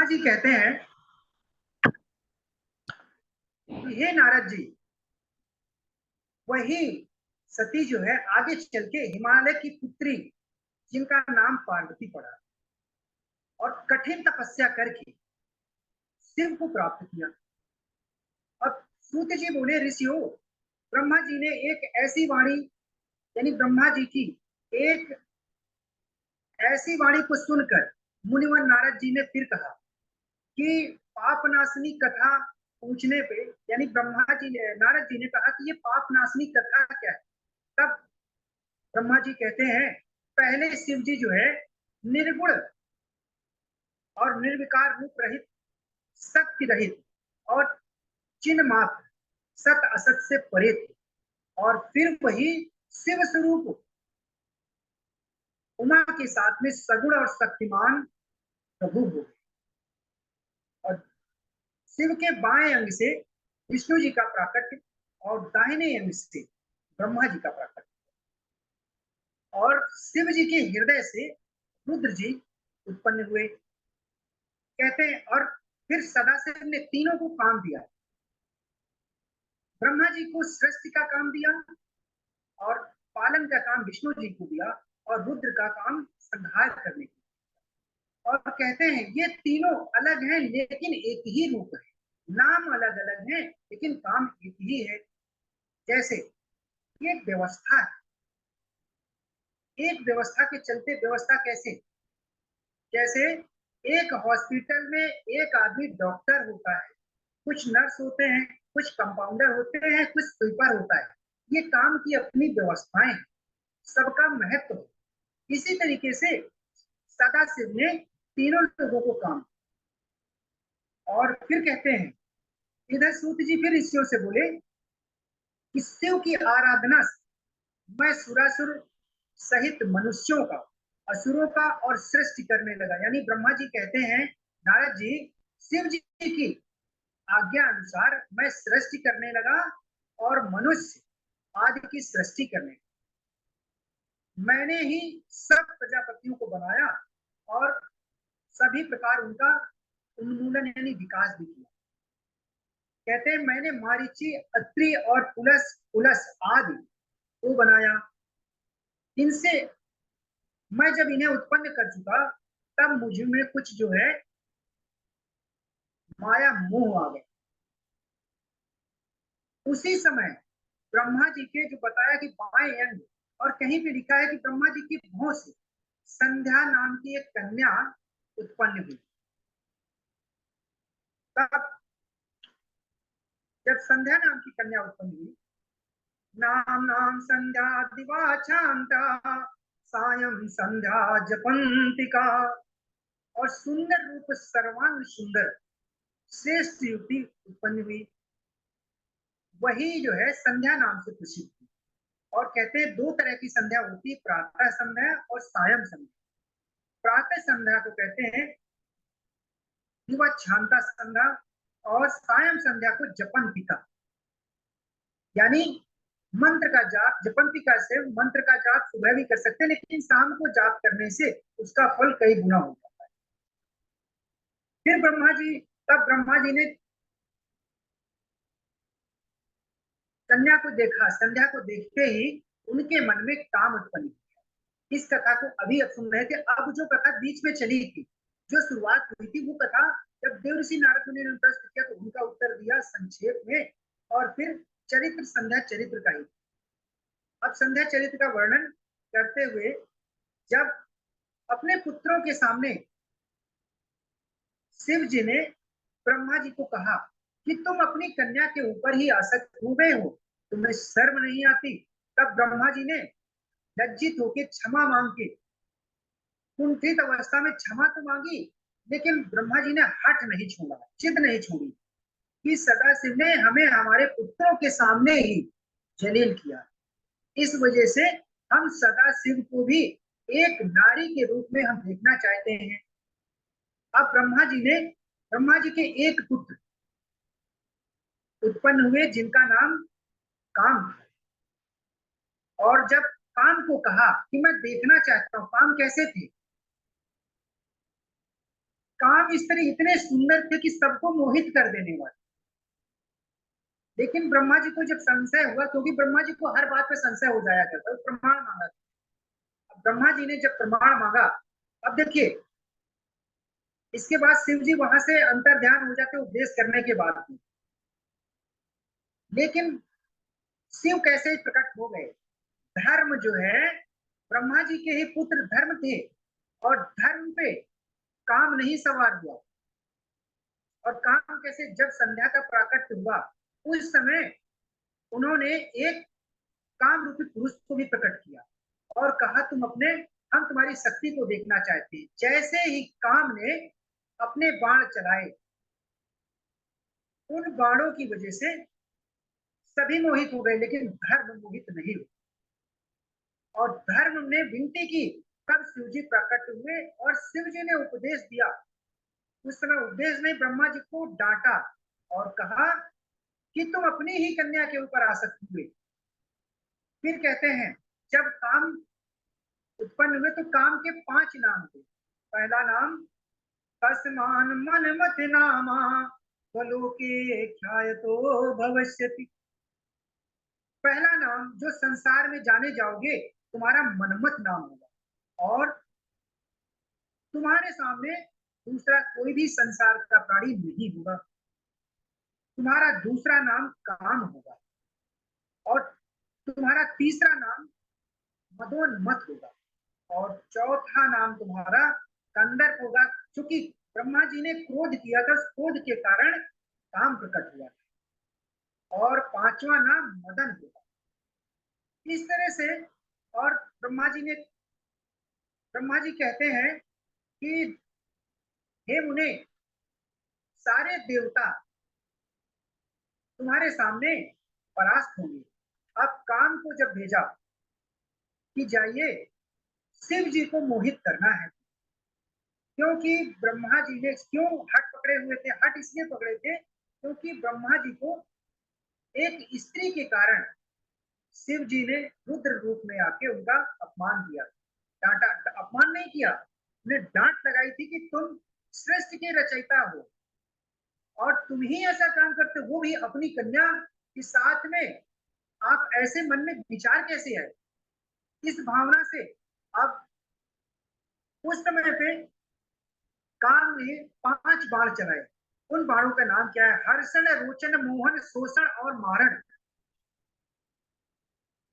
जी कहते हैं कि हे नारद जी, वही सती जो है आगे चल के हिमालय की पुत्री जिनका नाम पार्वती पड़ा और कठिन तपस्या करके शिव को प्राप्त किया। अब सूत जी बोले, ऋषियों, ब्रह्मा जी ने एक ऐसी वाणी, यानी ब्रह्मा जी की एक ऐसी वाणी को सुनकर मुनिवर नारद जी ने फिर कहा कि पापनाशनी कथा पूछने पे, यानी ब्रह्मा जी ने, नारद जी ने कहा कि ये पापनाशनी कथा क्या है। तब ब्रह्मा जी कहते हैं, पहले शिव जी जो है निर्गुण और निर्विकार रूप रहित, शक्ति रहित और चिन्ह मात्र, सत असत से परे थे, और फिर वही शिव स्वरूप उमा के साथ में सगुण और शक्तिमान प्रभु हो गए। और शिव के बाएं अंग से विष्णु जी का प्राकट्य और दाहिने अंग से ब्रह्मा जी का प्राकट्य, और शिव जी के हृदय से रुद्र जी उत्पन्न हुए। कहते हैं, और फिर सदाशिव ने तीनों को काम दिया। ब्रह्मा जी को सृष्टि का काम दिया, और पालन का काम विष्णु जी को दिया, और रुद्र का काम संहार करने का। और कहते हैं ये तीनों अलग हैं लेकिन एक ही रूप है, नाम अलग अलग हैं लेकिन काम एक ही है। जैसे ये व्यवस्था है, एक व्यवस्था के चलते व्यवस्था कैसे, जैसे एक हॉस्पिटल में एक आदमी डॉक्टर होता है, कुछ नर्स होते हैं, कुछ कंपाउंडर होते हैं, कुछ स्वीपर होता है। ये काम की अपनी व्यवस्थाएं, सबका महत्व है। इसी तरीके से सदाशिव ने तीनों लोगों को काम। और फिर कहते हैं, इधर सूत जी फिर ऋषियों से बोले कि शिव की आराधना मैं सुरासुर सहित मनुष्यों का, असुरों का और सृष्टि करने लगा। यानी ब्रह्मा जी कहते हैं, नारद जी, शिव जी की आज्ञा अनुसार मैं सृष्टि करने लगा और मनुष्य आदि की सृष्टि करने। मैंने ही सब प्रजापतियों को बनाया और सभी प्रकार उनका उन्मूलन यानी विकास भी किया। कहते हैं, मैंने मारीची, अत्रि और पुलस पुलस आदि को बनाया। इनसे मैं जब इन्हें उत्पन्न कर चुका, तब मुझ में कुछ जो है माया मोह आ गया। उसी समय ब्रह्मा जी के जो बताया कि बाएं अंग, और कहीं पे लिखा है कि ब्रह्मा जी की भौं से संध्या नाम की एक कन्या उत्पन्न हुई। तब जब संध्या नाम की कन्या उत्पन्न हुई, नाम नाम संध्या दिवा शांता सायं संध्या जपंतिका, और सुंदर रूप सर्वांग सुंदर श्रेष्ठ युवती उत्पन्न हुई। वही जो है संध्या नाम से प्रसिद्ध थी। और कहते हैं दो तरह की संध्या होती है, प्रातः संध्या और सायं संध्या। प्रातः संध्या को कहते हैं दिवा शांता संध्या, और सायं संध्या को जपंतिका, यानी मंत्र का जाप। जपंतिका से मंत्र का जाप सुबह भी कर सकते हैं, लेकिन शाम को जाप करने से उसका फल कई गुना हो जाता है। फिर ब्रह्मा जी ने कन्या को देखा, संध्या को देखते ही उनके मन में काम उत्पन्न किया। इस कथा को अभी अब सुन रहे थे। अब जो कथा बीच में चली थी, जो शुरुआत हुई थी, वो कथा जब देवऋषि नारद मुनि ने प्रश्न किया तो उनका उत्तर दिया संक्षेप में, और फिर चरित्र संध्या चरित्र का ही। अब संध्या चरित्र का वर्णन करते हुए, जब अपने पुत्रों के सामने शिव जी ने ब्रह्मा जी को कहा कि तुम अपनी कन्या के ऊपर ही आसक्त हो गए हो, तुम्हें शर्म नहीं आती। तब ब्रह्मा जी ने लज्जित होकर क्षमा मांग के, कुंठित अवस्था में क्षमा तो मांगी, लेकिन ब्रह्मा जी ने हठ नहीं छोड़ा, जिद नहीं छोड़ी कि सदाशिव ने हमें हमारे पुत्रों के सामने ही जलील किया। इस वजह से हम सदाशिव को भी एक नारी के रूप में हम देखना चाहते हैं। अब ब्रह्मा जी के एक पुत्र उत्पन्न हुए जिनका नाम काम था। और जब काम को कहा कि मैं देखना चाहता हूं काम कैसे थे, काम स्त्री इतने सुंदर थे कि सबको मोहित कर देने वाले। लेकिन ब्रह्मा जी को जब संशय हुआ, क्योंकि ब्रह्मा जी को हर बात पे संशय हो जाया करता, प्रमाण मांगा। अब ब्रह्मा जी ने जब प्रमाण मांगा, अब देखिए इसके बाद शिव जी वहां से अंतर ध्यान हो जाते उपदेश करने के बाद भी। लेकिन शिव कैसे प्रकट हो गए? धर्म जो है, ब्रह्मा जी के ही पुत्र धर्म थे, और धर्म पे काम नहीं सवार हुआ। और काम कैसे? जब संध्या का प्राकट्य हुआ उस समय उन्होंने एक काम रूपी पुरुष को भी प्रकट किया और कहा तुम अपने, हम तुम्हारी शक्ति को देखना चाहते हैं। जैसे ही काम ने अपने बाण चलाए, उन बाणों की वजह से सभी मोहित हो गए, लेकिन धर्म मोहित नहीं हुआ। और धर्म ने विनती की, तब शिव जी प्रकट हुए और शिव जी ने उपदेश दिया। उस समय उपदेश ने ब्रह्मा जी को डांटा और कहा कि तुम अपनी ही कन्या के ऊपर आसक्त हुए। फिर कहते हैं जब काम उत्पन्न हुए तो काम के 5 नाम थे। पहला नाम तस्मान मन मत नामा वलोके ख्यायतो भविष्यति। पहला नाम जो संसार में जाने जाओगे, तुम्हारा मनमत नाम होगा, और तुम्हारे सामने दूसरा कोई भी संसार का प्राणी नहीं होगा। तुम्हारा दूसरा नाम काम होगा, और तुम्हारा तीसरा नाम मदोन्मत होगा, और चौथा नाम तुम्हारा कंदर्प होगा। क्योंकि ब्रह्मा जी ने क्रोध किया था, क्रोध के कारण काम प्रकट हुआ था। और पांचवा नाम मदन होगा। इस तरह से, और ब्रह्मा जी कहते हैं कि हे मुने, सारे देवता तुम्हारे सामने परास्त होंगे। अब काम को जब भेजा कि जाइए शिव जी को मोहित करना है, क्योंकि ब्रह्मा जी ने क्यों हट पकड़े हुए थे? हट इसलिए पकड़े थे क्योंकि ब्रह्मा जी को एक स्त्री के कारण शिव जी ने रुद्र रूप में आके उनका अपमान किया, डांटा। अपमान नहीं किया, उन्हें डांट लगाई थी कि तुम श्रेष्ठ के रचयिता हो और तुम ही ऐसा काम करते हो, वो भी अपनी कन्या के साथ में। आप ऐसे मन में विचार कैसे है? इस भावना से अब उस समय पे काम ने 5 बाण चलाए। उन बाणों का नाम क्या है? हर्षण, रोचन, मोहन, शोषण और मारण।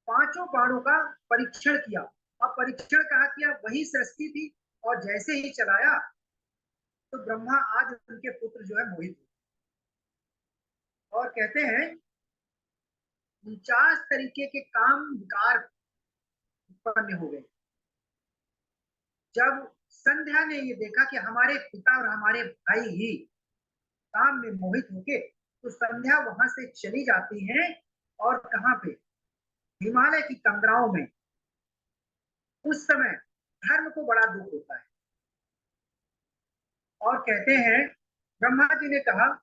पांचों बाणों का परीक्षण किया। अब परीक्षण कहा किया? वही सृष्टि थी, और जैसे ही चलाया तो ब्रह्मा आज उनके पुत्र जो है मोहित हुए। और कहते हैं 49 तरीके के काम विकार उत्पन्न हो गए। जब संध्या ने ये देखा कि हमारे पिता और हमारे भाई ही काम में मोहित होके, तो संध्या वहां से चली जाती है, और कहां पे? हिमालय की तंद्राओं में। उस समय धर्म को बड़ा दुख होता है, और कहते हैं ब्रह्मा जी ने कहा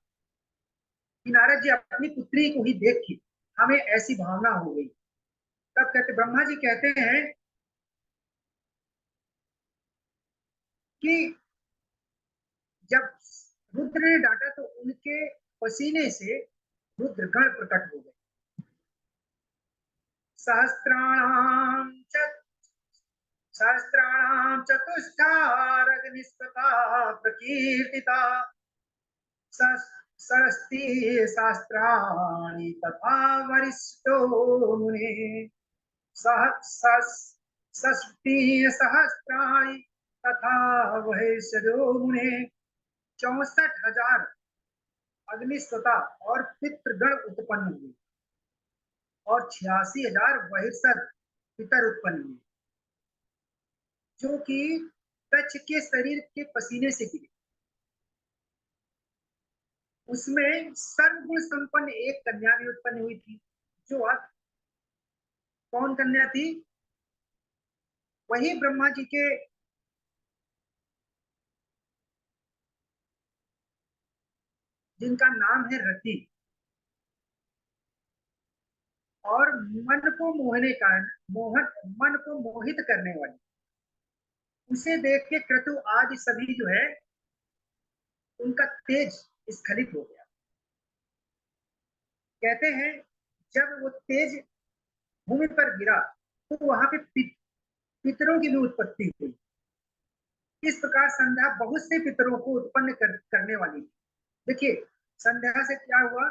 कि नारद जी, अपनी पुत्री को ही देख के हमें ऐसी भावना हो गई। तब कहते, ब्रह्मा जी कहते हैं कि जब रुद्र ने डांटा तो उनके पसीने से रुद्रगण प्रकट हो गए। सहस्त्राणाम सहस्त्राणाम चतुष्टारग्निस्पता प्रकीर्तिता सरस्ति शास्त्राणि तथा वरिष्ठो मुने षष्टि सहस्त्राणि तथा वैश्यो मुने। 64,000 अग्निस्वता और पितृगण उत्पन्न हुए, और 86,000 बहिर्सत पितर उत्पन्न हुए, जो कि कच्छ के शरीर के पसीने से गिरे। उसमें सर्वगुण संपन्न एक कन्या भी उत्पन्न हुई थी। जो अब कौन कन्या थी? वही ब्रह्मा जी के जिनका नाम है रति, और मन को मोहने का मोहन मन को मोहित करने वाली। उसे देख के क्रतु आदि सभी जो है उनका तेज स्खलित हो गया। कहते हैं जब वो तेज भूमि पर गिरा तो वहां पे पितरों की भी उत्पत्ति हुई। इस प्रकार संध्या बहुत से पितरों को उत्पन्न करने वाली। देखिए संध्या से क्या हुआ,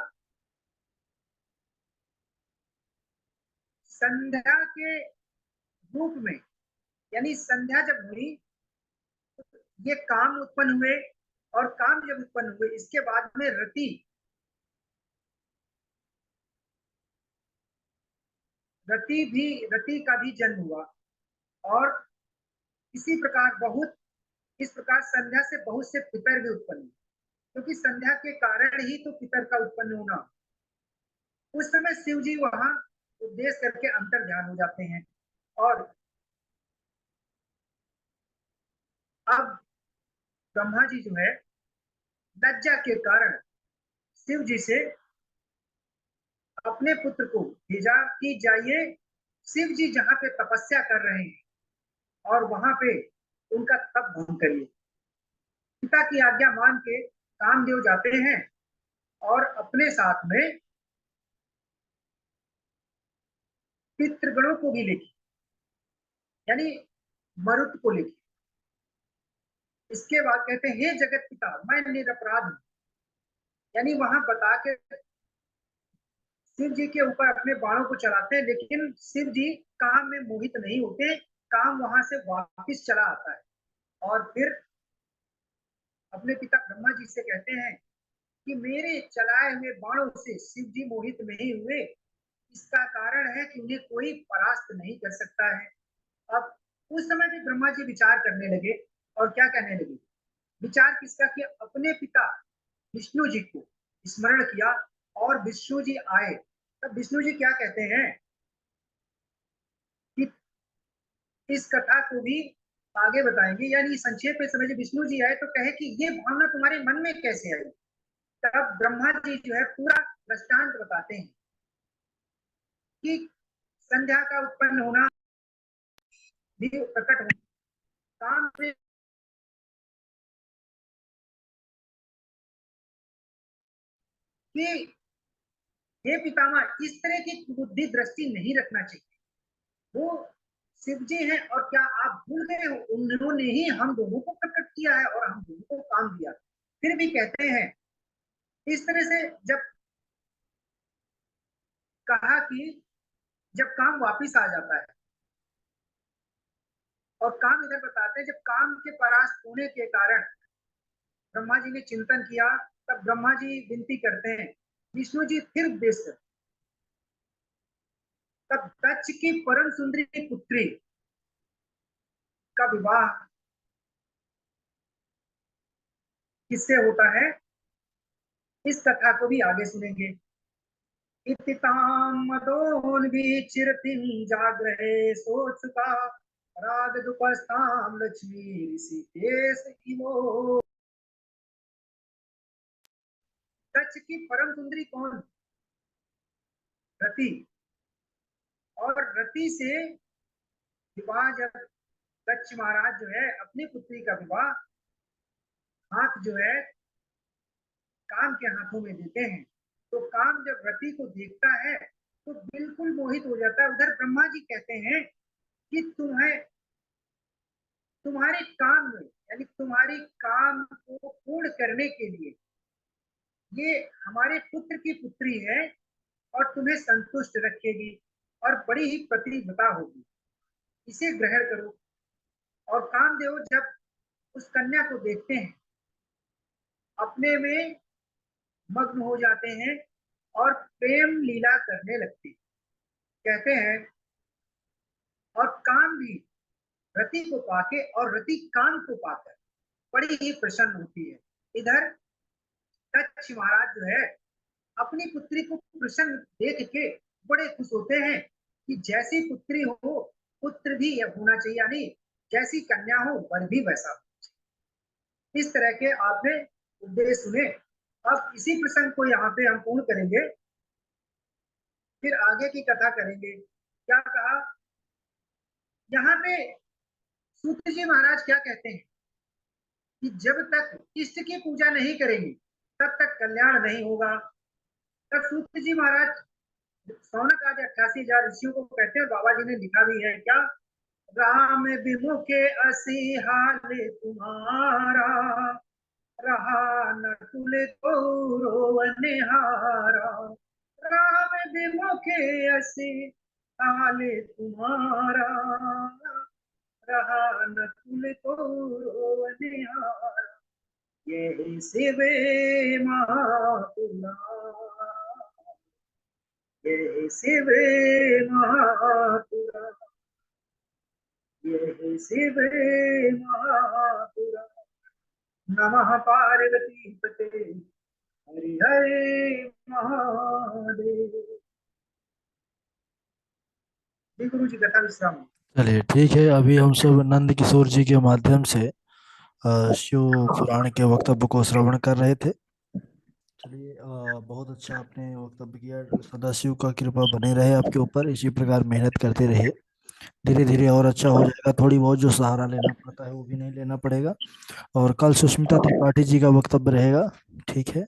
संध्या के रूप में, यानी संध्या जब हुई ये काम उत्पन्न हुए, और काम जब उत्पन्न हुए इसके बाद में रति का भी जन्म हुआ। और इसी प्रकार इस प्रकार संध्या से बहुत से पितर भी उत्पन्न हुए, क्योंकि संध्या के कारण ही तो पितर का उत्पन्न होना। उस समय शिव जी वहां उपदेश करके अंतर ध्यान हो जाते हैं। और अब ब्रह्मा जी जो है लज्जा के कारण शिव जी से अपने पुत्र को भेजा कि जाइए शिव जी जहां पे तपस्या कर रहे हैं और वहां पे उनका तप भंग करिए। पिता की आज्ञा मान के कामदेव जाते हैं और अपने साथ में पितृगणों को भी लेके, यानी मरुत को लेके। इसके बाद कहते हैं हे जगत पिता मैं निरपराध हूं, यानी वहां बता के शिव जी के ऊपर अपने बाणों को चलाते हैं, लेकिन शिव जी काम में मोहित नहीं होते, काम वहां से वापिस चला आता है। और फिर अपने पिता ब्रह्मा जी से कहते हैं कि मेरे चलाए हुए बाणों से शिव जी मोहित नहीं हुए, इसका कारण है कि उन्हें कोई परास्त नहीं कर सकता है। अब उस समय भी ब्रह्मा जी विचार करने लगे, और क्या कहने लगे, विचार किसका किया, अपने पिता विष्णु जी को स्मरण किया। और विष्णु जी आए, तब विष्णु जी क्या कहते हैं कि इस कथा को भी आगे बताएंगे, यानी संक्षेप में समझिए। विष्णु जी आए तो कहे कि ये भावना तुम्हारे मन में कैसे आई। तब ब्रह्मा जी जो है पूरा दृष्टांत बताते हैं कि संध्या का उत्पन्न होना भी प्रकट होना, काम से कि हे पितामह इस तरह की बुद्धि दृष्टि नहीं रखना चाहिए। वो शिव जी हैं, और क्या आप भूल गए हो, उन्होंने ही हम दोनों को प्रकट किया है और हम दोनों को काम दिया। फिर भी कहते हैं इस तरह से जब कहा कि जब काम वापिस आ जाता है, और काम इधर बताते हैं जब काम के परास्त होने के कारण ब्रह्मा जी ने चिंतन किया, तब ब्रह्मा जी विनती करते हैं, विष्णु जी फिर उपदेश करते। तब दक्ष की परम सुंदरी पुत्री का विवाह किससे होता है, इस कथा को भी आगे सुनेंगे। इतिताम मदोन्वीचिरतिं जाग्रहे सोचुका राग दुपस्ताम लक्ष्मी ऋषिकेश इवो। दक्ष की परम सुंदरी कौन, रति। और रति से विवाह जब दक्ष महाराज जो है अपनी पुत्री का विवाह हाथ जो है काम के हाथों में देते हैं, तो काम जब रति को देखता है तो बिल्कुल मोहित हो जाता है। उधर ब्रह्मा जी कहते हैं कि तुम्हारे काम में, यानी तुम्हारी काम को पूर्ण करने के लिए ये हमारे पुत्र की पुत्री है, और तुम्हें संतुष्ट रखेगी और बड़ी ही पतिव्रता होगी, इसे ग्रहण करो। और कामदेव जब उस कन्या को देखते हैं अपने में मग्न हो जाते हैं और प्रेम लीला करने लगते हैं। कहते हैं और काम भी रति को पाके और रति काम को पाकर बड़ी ही प्रसन्न होती है। इधर दक्ष महाराज जो है अपनी पुत्री को प्रसन्न देख के बड़े खुश होते हैं कि जैसी पुत्री हो पुत्र भी होना चाहिए, यानी जैसी कन्या हो वर भी वैसा हो। इस तरह के आपने उपदेश सुने। अब इसी प्रसंग को यहाँ पे हम पूर्ण करेंगे, फिर आगे की कथा करेंगे। क्या कहा यहाँ पे सूत जी महाराज क्या कहते हैं कि जब तक इष्ट की पूजा नहीं करेंगे तब तक कल्याण नहीं होगा। तब सूत जी महाराज सौनक आदि 88,000 ऋषियों को कहते हैं, बाबा जी ने लिखा भी है क्या, राम विमुखे असी हाल तुम्हारा, रहा न तुले तो रोवनिहारा। राम विमुखे असी हाल तुम्हारा, रहा न तुले तो रोवनिहारा। ये शिवे मातुला, ये शिवे मातुला, ये शिवे मातुला। नमः पार्वती पते हरि हरि महादेव। जी गुरु जी, कथा विश्राम। चलिए ठीक है, अभी हम सब नंद किशोर जी के माध्यम से शिव पुराण के वक्तव्य को श्रवण कर रहे थे। चलिए, बहुत अच्छा आपने वक्तव्य किया। सदाशिव का कृपा बने रहे आपके ऊपर, इसी प्रकार मेहनत करते रहिए, धीरे धीरे और अच्छा हो जाएगा। थोड़ी बहुत जो सहारा लेना पड़ता है वो भी नहीं लेना पड़ेगा। और कल सुष्मिता त्रिपाठी जी का वक्तव्य रहेगा, ठीक है।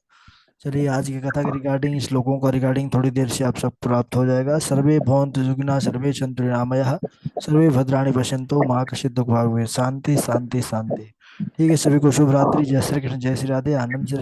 चलिए, आज की कथा के रिगार्डिंग, श्लोकों का रिगार्डिंग थोड़ी देर से आप सब प्राप्त हो जाएगा। सर्वे भवन्तु सुखिनः, सर्वे सन्तु निरामयाः, सर्वे भद्राणि पश्यन्तु मा कश्चित् दुःखभाग् भवेत्। शांति शांति शांति। ठीक है, सभी को शुभ रात्रि। जय श्री कृष्ण, जय श्री राधे। आनंद से